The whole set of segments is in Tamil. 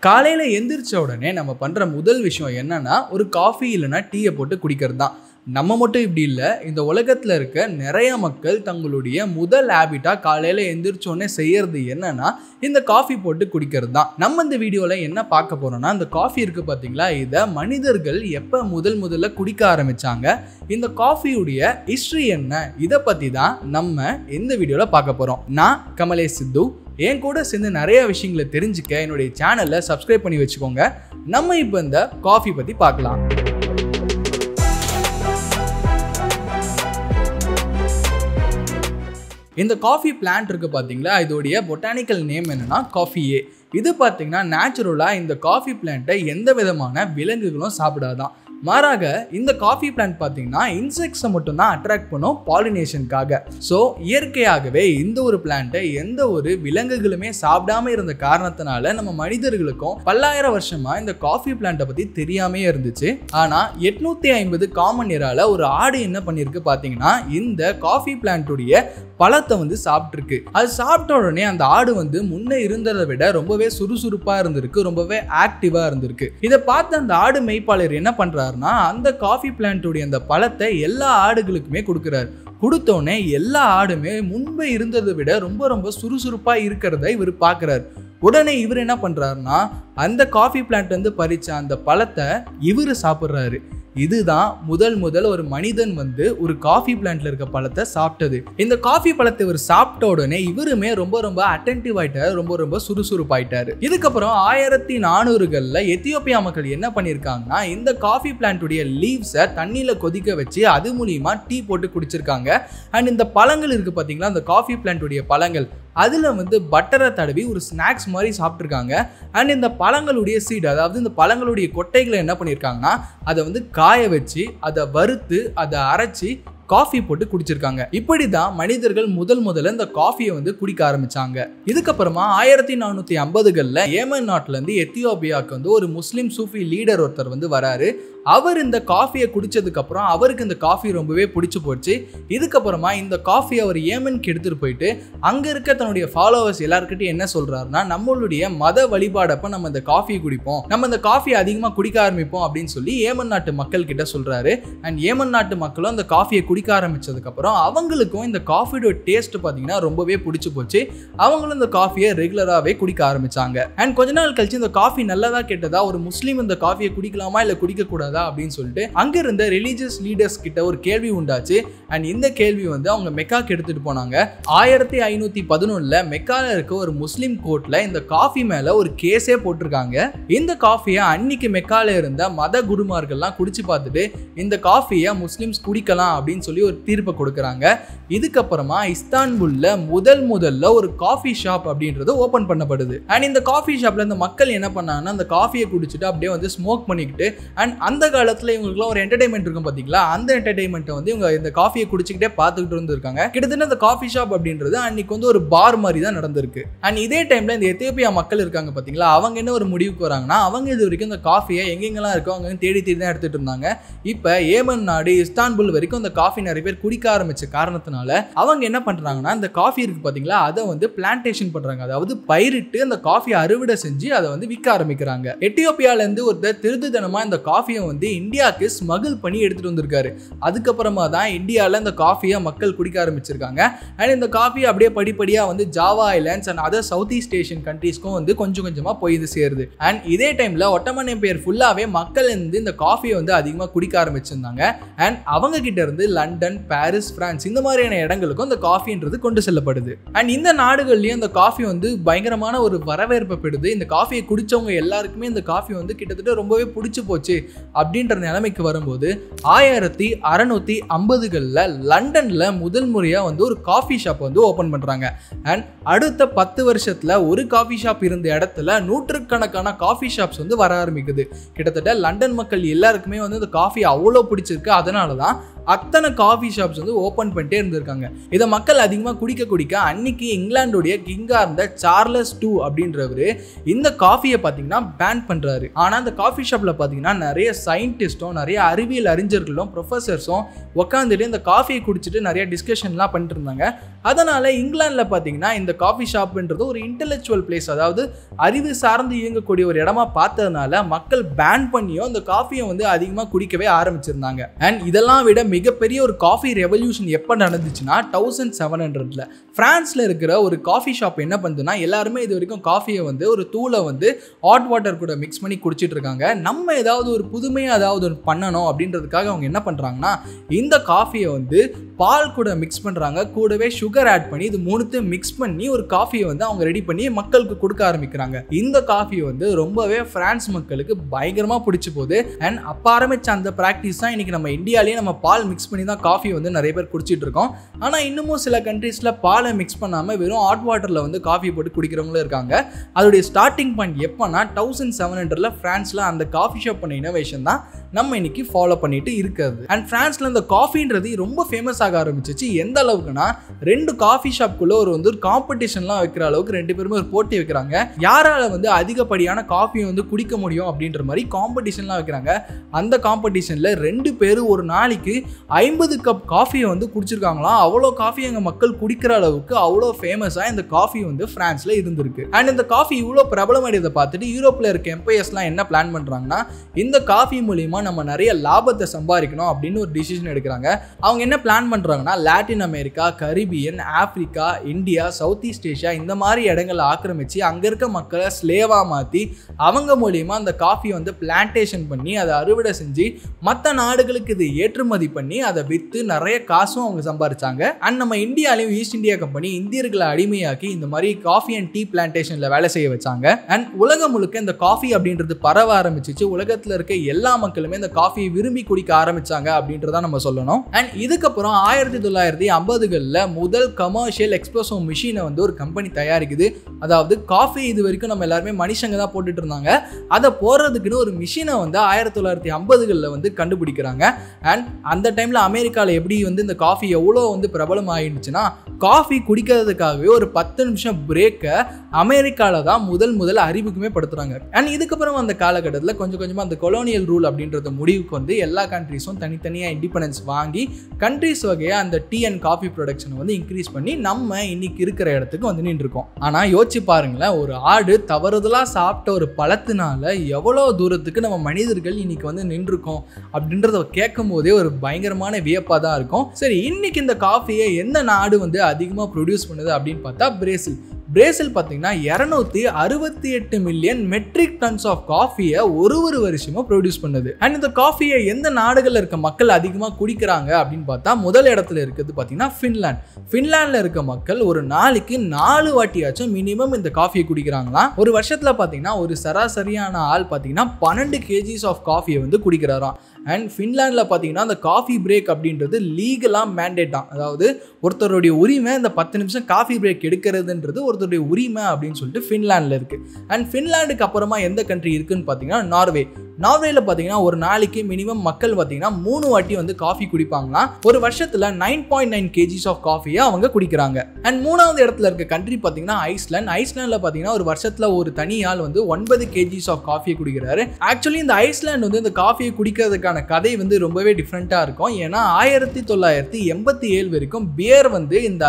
காலையில எந்திரிச்ச உடனே நம்ம பண்ற முதல் விஷயம் என்னன்னா ஒரு காஃபி இல்லைன்னா டீயை போட்டு குடிக்கிறது தான். நம்ம மட்டும் இப்படி இல்லை, இந்த உலகத்தில் இருக்க நிறைய மக்கள் தங்களுடைய முதல் ஹேபிட்டாக காலையில் எந்திரிச்சோடனே செய்யறது என்னன்னா இந்த காஃபி போட்டு குடிக்கிறது தான். நம்ம இந்த வீடியோவில் என்ன பார்க்க போறோம்னா, இந்த காஃபி இருக்கு பார்த்தீங்களா, இதை மனிதர்கள் எப்போ முதல்ல குடிக்க ஆரம்பிச்சாங்க, இந்த காஃபியுடைய ஹிஸ்ட்ரி என்ன, இதை பற்றி தான் நம்ம இந்த வீடியோவில் பார்க்க போகிறோம். நான் கமலேஷ் சித்து. என் கூட சேர்ந்து நிறைய விஷயங்களை தெரிஞ்சுக்க என்னுடைய சேனலை சப்ஸ்கிரைப் பண்ணி வச்சுக்கோங்க. நம்ம இப்போ இந்த காஃபி பற்றி பார்க்கலாம். இந்த காஃபி பிளான்ட் இருக்கு பார்த்தீங்களா, இதோடைய பொட்டானிக்கல் நேம் என்னன்னா காஃபியே. இது பார்த்தீங்கன்னா நேச்சுரலாக இந்த காஃபி பிளான்ட்டை எந்த விதமான விலங்குகளும் சாப்பிடாதான். மாறாக இந்த காஃபி பிளான்ட் பார்த்தீங்கன்னா இன்செக்ட்ஸை மட்டும்தான் அட்ராக்ட் பண்ணும் பாலினேஷனுக்காக. ஸோ இயற்கையாகவே இந்த ஒரு பிளான்ட்டை எந்த ஒரு விலங்குகளுமே சாப்பிடாம இருந்த காரணத்தினால நம்ம மனிதர்களுக்கும் பல்லாயிரம் வருஷமா இந்த காஃபி பிளான்ட்டை பற்றி தெரியாமே இருந்துச்சு. ஆனால் 850 காமன் இயரால ஒரு ஆடு என்ன பண்ணியிருக்கு பார்த்தீங்கன்னா, இந்த காஃபி பிளான்ட்டுடைய பழத்தை சாப்பிட்ருக்கு. அது சாப்பிட்ட உடனே அந்த ஆடு முன்னே இருந்ததை விட ரொம்பவே சுறுசுறுப்பாக இருந்திருக்கு, ரொம்பவே ஆக்டிவாக இருந்திருக்கு. இதை பார்த்து அந்த ஆடு மேய்ப்பாளர் என்ன பண்ணுறாருன்னா, அந்த காஃபி பிளான்ட்டுடைய அந்த பழத்தை எல்லா ஆடுகளுக்குமே கொடுக்குறாரு. கொடுத்தோடனே எல்லா ஆடுமே முன்பு இருந்ததை விட ரொம்ப சுறுசுறுப்பாக இருக்கிறத இவர் பார்க்குறாரு. உடனே இவர் என்ன பண்ணுறாருன்னா, அந்த காஃபி பிளான்ட் பறிச்ச அந்த பழத்தை இவர் சாப்பிட்றாரு. இதுதான் முதல் ஒரு மனிதன் ஒரு காஃபி பிளான்ட்ல இருக்க பழத்தை சாப்பிட்டது. இந்த காஃபி பழத்தை இவர் சாப்பிட்ட உடனே இவருமே ரொம்ப அட்டென்டிவ் ஆயிட்டாரு, ரொம்ப சுறுசுறுப்பாயிட்டாரு. இதுக்கப்புறம் 1400களில் எத்தியோப்பியா மக்கள் என்ன பண்ணியிருக்காங்கன்னா, இந்த காஃபி பிளான்ட்டுடைய லீவ்ஸை தண்ணியில கொதிக்க வச்சு அது மூலியமா டீ போட்டு குடிச்சிருக்காங்க. அண்ட் இந்த பழங்கள் இருக்கு பார்த்தீங்களா, இந்த காஃபி பிளான்ட்டுடைய பழங்கள், அதில் பட்டரை தடவி ஒரு ஸ்நாக்ஸ் மாதிரி சாப்பிட்ருக்காங்க. அண்ட் இந்த பழங்களுடைய சீடு, அதாவது இந்த பழங்களுடைய கொட்டைகளை என்ன பண்ணியிருக்காங்கன்னா, அதை காய வச்சு அதை வறுத்து அதை அரைச்சி காஃபி போட்டு குடிச்சிருக்காங்க. இப்படிதான் மனிதர்கள் முதல்ல இந்த காஃபியை குடிக்க ஆரம்பிச்சாங்க. இதுக்கப்புறமா 1450களில் ஏமன் நாட்டுல இருந்து எத்தியோப்பியாவுக்கு ஒரு முஸ்லீம் சூஃபி லீடர் ஒருத்தர் வராரு. அவர் இந்த காஃபியை குடிச்சதுக்கு அப்புறம் அவருக்கு இந்த காஃபி ரொம்பவே பிடிச்சு போச்சு. இதுக்கப்புறமா இந்த காஃபி அவர் ஏமனுக்கு எடுத்துட்டு போயிட்டு அங்க இருக்க தன்னுடைய ஃபாலோவர்ஸ் எல்லாருக்கிட்டையும் என்ன சொல்றாருன்னா, நம்மளுடைய மத வழிபாடப்ப நம்ம இந்த காஃபியை குடிப்போம், நம்ம இந்த காஃபியை அதிகமாக குடிக்க ஆரம்பிப்போம் அப்படின்னு சொல்லி ஏமன் நாட்டு மக்கள் கிட்ட சொல்றாரு. அண்ட் ஏமன் நாட்டு மக்களும் அந்த காஃபியை குடிக்க ஆரம்பிச்சதுக்கு அப்புறம் அவங்களுக்கும் இந்த காஃபியோட டேஸ்ட் பார்த்தீங்கன்னா ரொம்பவே பிடிச்சு போச்சு. அவங்களும் இந்த காஃபியை ரெகுலராகவே குடிக்க ஆரம்பிச்சாங்க. அண்ட் கொஞ்ச நாள் கழிச்சு இந்த காஃபி நல்லதா கெட்டதா, ஒரு முஸ்லீம் இந்த காஃபியை குடிக்கலாமா இல்லை குடிக்க கூடாதா அப்படின்னு சொல்லிட்டு அங்க இருந்த ரிலீஜியஸ் லீடர்ஸ் கிட்ட ஒரு கேள்வி உண்டாச்சு. அண்ட் இந்த கேள்வி அவங்க மெக்காக்கு எடுத்துட்டு போனாங்க. 1511ல் மெக்கால இருக்க ஒரு முஸ்லீம் கோர்ட்ல இந்த காஃபி மேல ஒரு கேஸே போட்டிருக்காங்க. இந்த காஃபியை அன்னைக்கு மெக்கால இருந்த மத குருமார்கள்லாம் குடிச்சு பார்த்துட்டு இந்த காஃபியை முஸ்லிம்ஸ் குடிக்கலாம் அப்படின்னு சொல்லி ஒரு தீர்ப்பை கொடுக்கறாங்க. இதுக்கப்புறமா இஸ்தான்புல்ல முதல்ல ஒரு காஃபி ஷாப் அப்படின்றது ஓபன் பண்ணப்படுது. அண்ட் இந்த காஃபி ஷாப்ல இந்த மக்கள் என்ன பண்ணாங்கன்னா, அந்த காஃபியை குடிச்சிட்டு அப்படியே ஸ்மோக் பண்ணிக்கிட்டு, அண்ட் அந்த காலத்துல இவங்களுக்குலாம் ஒரு என்டர்டைன்மெண்ட் இருக்கும் பாத்தீங்களா, அந்த என்டர்டைன்மெண்ட்டை இவங்க இந்த காஃபியை குடிச்சிக்கிட்டே பார்த்துக்கிட்டு இருந்திருக்காங்க. கிட்டத்தட்ட இந்த காஃபி ஷாப் அப்படின்றது அன்னைக்கு ஒரு பார் மாதிரி தான் நடந்திருக்கு. அண்ட் இதே டைம்ல இந்த எத்தியோப்பியா மக்கள் இருக்காங்க பாத்தீங்களா, அவங்க என்ன ஒரு முடிவுக்கு வராங்கன்னா, அவங்க இது வரைக்கும் இந்த காஃபியை எங்கெங்கெல்லாம் இருக்கோ அவங்க தேடி தான் எடுத்துட்டு இருந்தாங்க. இப்ப ஏமன் நாடு இஸ்தான்புல் வரைக்கும் இந்த காஃபி நிறைய பேர் குடிக்க ஆரம்பிச்ச காரணத்தினால அவங்க என்ன பண்றாங்கன்னா, இந்த காஃபி இருக்கு பாத்தீங்களா, அதை பிளான்டேஷன் பண்றாங்க. அதாவது பயிரிட்டு அந்த காஃபியை அறுவடை செஞ்சு அதை விற்க ஆரம்பிக்கிறாங்க. எத்தியோப்பியால இருந்து ஒருத்தர் திருட்டுத்தனமா இந்த காஃபியை இந்தியாவுக்கு ஸ்மகிள் பண்ணி எடுத்துட்டு வந்திருக்காரு. அதுக்கப்புறமா தான் இந்தியாவில் இந்த காஃபியை மக்கள் குடிக்க ஆரம்பிச்சிருக்காங்க. அண்ட் இந்த காஃபி அப்படியே படிப்படியா Java islands and other South East Asian கண்ட்ரீஸ்க்கும் கொஞ்சம் கொஞ்சமா போய் இது சேருது. அண்ட் இதே டைம்ல ஒட்டமன் எம்பையர் ஃபுல்லாவே மக்கள் இந்த காஃபியை அதிகமாக குடிக்க ஆரம்பிச்சிருந்தாங்க. அண்ட் அவங்க கிட்ட இருந்து லண்டன், பாரிஸ், பிரான்ஸ் இந்த மாதிரியான இடங்களுக்கும் இந்த காஃபின்றது கொண்டு செல்லப்படுது. அண்ட் இந்த நாடுகள்லயும் இந்த காஃபி பயங்கரமான ஒரு வரவேற்பை பெறுது. இந்த காஃபியை குடிச்சவங்க எல்லாருக்குமே இந்த காஃபி கிட்டத்தட்ட ரொம்பவே பிடிச்சு போச்சு அப்படின்ற நிலைமைக்கு வரும்போது 1650களில் லண்டன்ல முதல் முறையா ஒரு காஃபி ஷாப் ஓபன் பண்றாங்க. அண்ட் அடுத்த 10 வருஷத்துல ஒரு காஃபி ஷாப் இருந்த இடத்துல நூற்றுக்கணக்கான காஃபி ஷாப்ஸ் வர ஆரம்பிக்குது. கிட்டத்தட்ட லண்டன் மக்கள் எல்லாருக்குமே இந்த காஃபி அவ்வளோ பிடிச்சிருக்கு. அதனாலதான் அத்தனை காஃபி ஷாப்ஸ் ஓபன் பண்ணிட்டே இருந்திருக்காங்க. இதை மக்கள் அதிகமாக குடிக்க அன்னைக்கு இங்கிலாந்துடைய கிங்கா இருந்த சார்லஸ் II அப்படின்றவரு இந்த காஃபியை பார்த்தீங்கன்னா பேன் பண்றாரு. ஆனால் அந்த காஃபி ஷாப்ல பார்த்தீங்கன்னா நிறைய சயின்டிஸ்டும் நிறைய அறிவியல் அறிஞர்களும் ப்ரொஃபஸர்ஸும் உட்காந்துட்டு இந்த காஃபியை குடிச்சிட்டு நிறைய டிஸ்கஷன்லாம் பண்ணிட்டு இருந்தாங்க. அதனால இங்கிலாந்துல பாத்தீங்கன்னா இந்த காஃபி ஷாப்ன்றது ஒரு இன்டெலெக்சுவல் பிளேஸ், அதாவது அறிவு சார்ந்து இயங்கக்கூடிய ஒரு இடமா பார்த்ததுனால மக்கள் பேன் பண்ணியும் அந்த காஃபியை வந்து அதிகமாக குடிக்கவே ஆரம்பிச்சிருந்தாங்க. அண்ட் இதெல்லாம் விட மிகப்பெரிய ஒரு காஃபி ரெவல்யூஷன் எப்போ நடந்துச்சுன்னா 1700ல பிரான்ஸ்ல இருக்கிற ஒரு காஃபி ஷாப் என்ன பண்ணுதுன்னா, எல்லாருமே இது வரைக்கும் காஃபியை வந்து ஒரு தூளை வந்து ஹாட் வாட்டர் கூட மிக்ஸ் பண்ணி குடிச்சிட்டு இருக்காங்க. நம்ம ஏதாவது ஒரு புதுமையாக ஏதாவது ஒரு பண்ணணும் அப்படின்றதுக்காக அவங்க என்ன பண்ணுறாங்கன்னா, இந்த காஃபியை வந்து பால் கூட மிக்ஸ் பண்ணுறாங்க, கூடவே சுகர் ஆட் பண்ணி இது மூணுத்தையும் மிக்ஸ் பண்ணி ஒரு காஃபியை வந்து அவங்க ரெடி பண்ணி மக்களுக்கு கொடுக்க ஆரம்பிக்கிறாங்க. இந்த காஃபி வந்து ரொம்பவே பிரான்ஸ் மக்களுக்கு பயங்கரமாக பிடிச்சி போகுது. அண்ட் அப்போ ஆரம்பிச்ச அந்த ப்ராக்டிஸ் தான் இன்னைக்கு நம்ம இந்தியாலேயே நம்ம பால் மிக்ஸ் பண்ணி தான் காஃபி வந்து நிறைய பேர் குடிச்சிட்டு இருக்கோம். ஆனால் இன்னமும் சில கண்ட்ரீஸில் பாலை மிக்ஸ் பண்ணாமல் வெறும் ஹாட் வாட்டரில் வந்து காஃபி போட்டு குடிக்கிறவங்களும் இருக்காங்க. அதோடைய ஸ்டார்டிங் பாயிண்ட் எப்போனா 1700ல பிரான்ஸில் அந்த காஃபி ஷாப் பண்ண இனோவேஷன் தான் நம்ம இன்னைக்கு ஃபாலோ பண்ணிட்டு இருக்கிறது. அண்ட் பிரான்ஸ்ல இந்த காஃபின்றது ரொம்ப ஃபேமஸ் ஆக ஆரம்பிச்சிச்சு. எந்த அளவுக்குன்னா, 2 காஃபி ஷாப்குள்ள ஒரு காம்படிஷன்லாம் வைக்கிற அளவுக்கு 2 பேருமே ஒரு போட்டி வைக்கிறாங்க. யாரால வந்து அதிகப்படியான காஃபியை வந்து குடிக்க முடியும் அப்படின்ற மாதிரி காம்படிஷன்லாம் வைக்கிறாங்க. அந்த காம்படிஷன்ல 2 பேரும் ஒரு நாளைக்கு 50 கப் காஃபியை வந்து குடிச்சிருக்காங்களாம். அவ்வளோ காஃபி அங்கே மக்கள் குடிக்கிற அளவுக்கு அவ்வளோ ஃபேமஸாக இந்த காஃபி வந்து பிரான்ஸ்ல இருந்திருக்கு. அண்ட் இந்த காஃபி இவ்வளோ பிரபலமடையதை பார்த்துட்டு யூரோப்ல இருக்க எம்பையர்ஸ்லாம் என்ன பிளான் பண்றாங்கன்னா, இந்த காஃபி மூலியமா நம்ம நிறைய லாபத்தை சம்பாதிக்கணும் அப்படின்னு ஒரு டிசிஷன் எடுக்கிறாங்க. அவங்க என்ன பிளான் பண்றாங்கன்னா, Latin America, Caribbean, Africa, India, South East Asia இந்த மாதிரி இடங்களை ஆக்கிரமிச்சு அங்க இருக்க மக்களை ஸ்லேவா மாத்தி அவங்க மூலியமா அந்த காஃபி வந்து பிளான்டேஷன் பண்ணி அதை அறுவடை செஞ்சு மற்ற நாடுகளுக்கு இது ஏற்றுமதி பண்ணி அதை வித்து நிறைய காசும் அவங்க சம்பாதிச்சாங்க. அண்ட் நம்ம இந்தியாலையும் ஈஸ்ட் இந்தியா கம்பெனி இந்தியர்களை அடிமையாக்கி இந்த மாதிரி காஃபி அண்ட் டீ பிளான்டேஷன்ல வேலை செய்ய வச்சாங்க. அண்ட் உலகம் முழுக்க இந்த காஃபி அப்படின்றது பரவ ஆரம்பிச்சிச்சு. உலகத்துல இருக்க எல்லா மக்களுமே இந்த காஃபியை விரும்பி குடிக்க ஆரம்பிச்சாங்க அப்படின்றத நம்ம சொல்லணும். அண்ட் இதுக்கப்புறம் 1950களில் முதல் கமர்ஷியல் எக்ஸ்பிரஸோ மிஷினை வந்து ஒரு கம்பெனி தயாரிக்குது. அதாவது காஃபி இது வரைக்கும் நம்ம எல்லாருமே மனுஷங்க தான் போட்டுட்டு இருந்தாங்க, அதை போடுறதுக்குன்னு ஒரு மிஷினை வந்து 1950களில் வந்து கண்டுபிடிக்கிறாங்க. அண்ட் அந்த டைம்ல அமெரிக்காவில் எப்படி வந்து இந்த காஃபி எவ்வளோ வந்து பிரபலம் ஆயிடுச்சுன்னா, காஃபி குடிக்கிறதுக்காகவே ஒரு 10 நிமிஷம் பிரேக்கை அமெரிக்காவில் தான் முதல் அறிவுக்குமே படுத்துறாங்க. அண்ட் இதுக்கப்புறம் அந்த காலகட்டத்தில் கொஞ்சம் கொஞ்சமாக அந்த கொலோனியல் ரூல் அப்படின்றது முடிவுக்கு வந்து எல்லா கண்ட்ரீஸும் தனித்தனியாக இண்டிபெண்டன்ஸ் வாங்கி கண்ட்ரீஸ் வகையாக அந்த டீ அண்ட் காஃபி ப்ரொடக்ஷனை வந்து இன்க்ரீஸ் பண்ணி நம்ம இன்னைக்கு இருக்கிற இடத்துக்கு வந்து நின்றுருக்கோம். ஆனால் யோசிச்சு பாருங்களேன், ஒரு ஆடு தவறுதலாக சாப்பிட்ட ஒரு பழத்தினால எவ்வளோ தூரத்துக்கு நம்ம மனிதர்கள் இன்னைக்கு வந்து நின்றுருக்கோம் அப்படின்றத கேட்கும் போதே ஒரு பயங்கரமான வியப்பாக தான் இருக்கும். சரி, இன்னைக்கு இந்த காஃபியை எந்த நாடு வந்து அதிகமாக ப்ரொடியூஸ் பண்ணுது அப்படின்னு பார்த்தா பிரேசில் பார்த்தீங்கன்னா 268 மில்லியன் மெட்ரிக் டன்ஸ் ஆஃப் காஃபியை ஒரு வருஷமும் ப்ரொடியூஸ் பண்ணுது. அண்ட் இந்த காஃபியை எந்த நாடுகளில் இருக்க மக்கள் அதிகமாக குடிக்கிறாங்க அப்படின்னு பார்த்தா முதல் இடத்துல இருக்கிறது பார்த்தீங்கன்னா ஃபின்லாண்டில் இருக்க மக்கள் ஒரு நாளைக்கு 4 வாட்டியாச்சும் மினிமம் இந்த காஃபியை குடிக்கிறாங்களாம். ஒரு வருஷத்தில் பார்த்தீங்கன்னா ஒரு சராசரியான ஆள் பார்த்தீங்கன்னா 12 kgs ஆஃப் காஃபியை வந்து குடிக்கிறாராம். அண்ட் ஃபின்லாண்டில் பார்த்தீங்கன்னா அந்த காஃபி பிரேக் அப்படின்றது லீகலாக மேண்டேட் தான். அதாவது ஒருத்தருடைய உரிமை இந்த 10 நிமிஷம் காஃபி பிரேக் எடுக்கிறதுன்றது ஒருத்தருடைய உரிமை அப்படின்னு சொல்லிட்டு ஃபின்லாண்டில் இருக்குது. அண்ட் ஃபின்லாண்டுக்கு அப்புறமா எந்த கண்ட்ரி இருக்குன்னு பார்த்தீங்கன்னா நார்வேல பார்த்தீங்கன்னா ஒரு நாளைக்கு மினிமம் மக்கள் பார்த்தீங்கன்னா 3 வாட்டி வந்து காஃபி குடிப்பாங்களாம். ஒரு வருஷத்தில் 9.9 kgs ஆஃப் காஃபியை அவங்க குடிக்கிறாங்க. அண்ட் 3வது இடத்துல இருக்க கண்ட்ரி பார்த்தீங்கன்னா ஐஸ்லாண்டில் பார்த்தீங்கன்னா ஒரு வருஷத்தில் ஒரு தனி ஆள் வந்து 9 kgs ஆஃப் காஃபியை குடிக்கிறாரு. ஆக்சுவலி இந்த ஐஸ்லாண்ட் வந்து இந்த காஃபியை குடிக்கிறதுக்கான கதை வந்து ரொம்பவே டிஃப்ரெண்ட்டாக இருக்கும். ஏன்னா 1987 வரைக்கும் பியர் வந்து இந்த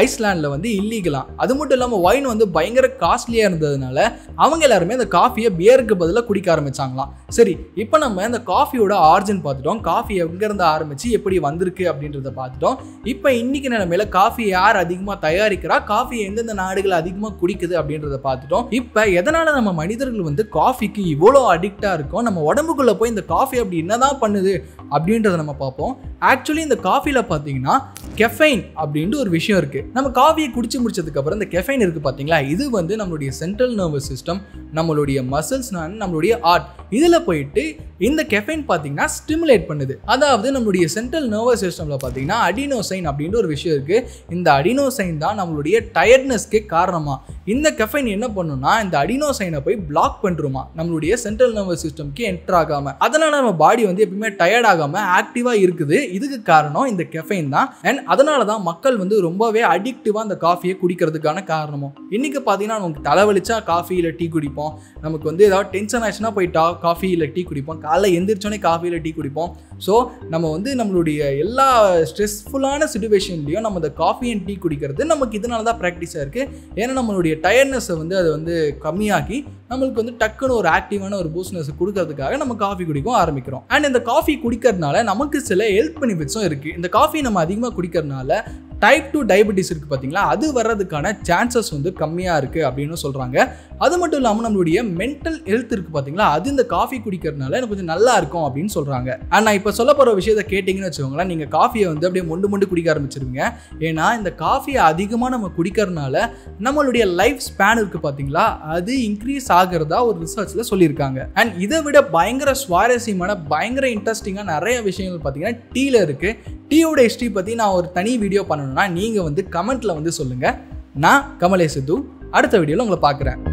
ஐஸ்லாண்டில் வந்து இல்லீகலாம். அது மட்டும் இல்லாமல் ஒயின் வந்து பயங்கர காஸ்ட்லியாக இருந்ததுனால அவங்க எல்லாருமே இந்த காஃபியை பியருக்கு பதிலாக குடிக்க ஆரம்பிச்சாங்களாம். சரி, இப்போ நம்ம இந்த காஃபியோட ஆரிஜின் பார்த்துட்டோம், காஃபி எங்கேருந்து ஆரம்பிச்சு எப்படி வந்திருக்கு அப்படின்றத பார்த்துட்டோம். இப்போ இன்னைக்கு நிலைமையில காஃபி யார் அதிகமாக தயாரிக்கிறா, காஃபி எந்தெந்த நாடுகள் அதிகமாக குடிக்குது அப்படின்றத பார்த்துட்டோம். இப்போ எதனால நம்ம மனிதர்கள் வந்து காஃபிக்கு இவ்வளோ அடிக்டாக இருக்கோம், நம்ம உடம்புக்குள்ளே போய் இந்த காஃபி அப்படி என்னதான் பண்ணுது அப்படின்றத நம்ம பார்ப்போம். ஆக்சுவலி இந்த காஃபியில் பார்த்தீங்கன்னா கெஃபைன் அப்படின்ட்டு ஒரு விஷயம் இருக்குது. நம்ம காஃபியை குடிச்சு முடிச்சதுக்கு அப்புறம் இந்த கெஃபைன் இருக்குது பார்த்தீங்களா, இது வந்து நம்மளுடைய சென்ட்ரல் நர்வஸ் சிஸ்டம், நம்மளுடைய மசில்ஸ், நம்மளுடைய ஹார்ட், இதில் போயிட்டு இந்த கெஃபைன் பார்த்தீங்கன்னா ஸ்டிமுலேட் பண்ணுது. அதாவது நம்மளுடைய சென்ட்ரல் நர்வஸ் சிஸ்டமில் பார்த்தீங்கன்னா அடினோசைன் அப்படின்ற ஒரு விஷயம் இருக்குது. இந்த அடினோசைன் தான் நம்மளுடைய டயர்ட்னஸ்க்கே காரணமா. இந்த கெஃபைன் என்ன பண்ணுன்னா இந்த அடினோசைனை போய் பிளாக் பண்ணுமா, நம்மளுடைய சென்ட்ரல் நர்வஸ் சிஸ்டம்க்கு என்டர் ஆகாமல். அதனால நம்ம பாடி வந்து எப்பவுமே டயர்ட் ஆகாமல் ஆக்டிவாக இருக்குது. இதுக்கு காரணம் இந்த கெஃபைன் தான். அண்ட் அதனால தான் மக்கள் வந்து ரொம்பவே அடிக்டிவாக அந்த காஃபியை குடிக்கிறதுக்கான காரணமும். இன்னைக்கு பார்த்தீங்கன்னா நமக்கு தலைவலிச்சா காஃபி இல்லை டீ குடிப்போம், நமக்கு வந்து ஏதாவது டென்ஷன் ஆச்சுன்னா போய் காஃபி இல்லை டீ குடிப்போம், காலைல எந்திரிச்சோன்னே காஃபி இல்லை டீ குடிப்போம். ஸோ நம்ம வந்து நம்மளுடைய எல்லா ஸ்ட்ரெஸ்ஃபுல்லான சுச்சுவேஷன்லையும் நம்ம இந்த காஃபி அண்ட் டீ குடிக்கிறது நமக்கு இதனால தான் ப்ராக்டிஸாக இருக்குது. ஏன்னா நம்மளுடைய டயர்ட்னஸை வந்து அதை வந்து கம்மியாக்கி நம்மளுக்கு வந்து டக்குன்னு ஒரு ஆக்டிவான ஒரு பூஸ்ட்னஸ் கொடுக்கறதுக்காக நம்ம காஃபி குடிக்க ஆரம்பிக்கிறோம். அண்ட் இந்த காஃபி குடிக்கிறதுனால நமக்கு சில ஹெல்த் பெனிஃபிட்ஸும் இருக்குது. இந்த காஃபி நம்ம அதிகமாக குடிக்கிறதுனால டைப் 2 டயபெட்டிஸ் இருக்குது பார்த்தீங்களா, அது வர்றதுக்கான சான்சஸ் வந்து கம்மியாக இருக்குது அப்படின்னு சொல்கிறாங்க. அது மட்டும் இல்லாமல் நம்மளுடைய மென்டல் ஹெல்த் இருக்குது பார்த்தீங்களா, அது இந்த காஃபி குடிக்கிறதுனால எனக்கு கொஞ்சம் நல்லா இருக்கும் அப்படின்னு சொல்கிறாங்க. அண்ட் நான் இப்போ சொல்ல போகிற விஷயத்தை கேட்டிங்கன்னு வச்சுக்கோங்களேன், நீங்கள் காஃபியை வந்து அப்படியே மொண்டு குடிக்க ஆரம்பிச்சிருவீங்க. ஏன்னா இந்த காஃபியை அதிகமாக நம்ம குடிக்கிறதுனால நம்மளுடைய லைஃப் ஸ்பேன் இருக்குது பார்த்தீங்களா, அது இன்க்ரீஸ் ஆகிறதா ஒரு ரிசர்ச்சில் சொல்லியிருக்காங்க. அண்ட் இதை விட பயங்கர சுவாரஸ்யமான பயங்கர இன்ட்ரெஸ்டிங்காக நிறைய விஷயங்கள் பார்த்தீங்கன்னா டீயில் இருக்குது. டீயோட ஹிஸ்ட்ரி பற்றி நான் ஒரு தனி வீடியோ பண்ணணும்னா நீங்கள் வந்து கமெண்ட்டில் வந்து சொல்லுங்கள். நான் கமலேஷ் சித்து அடுத்த வீடியோவில் உங்களை பார்க்குறேன்.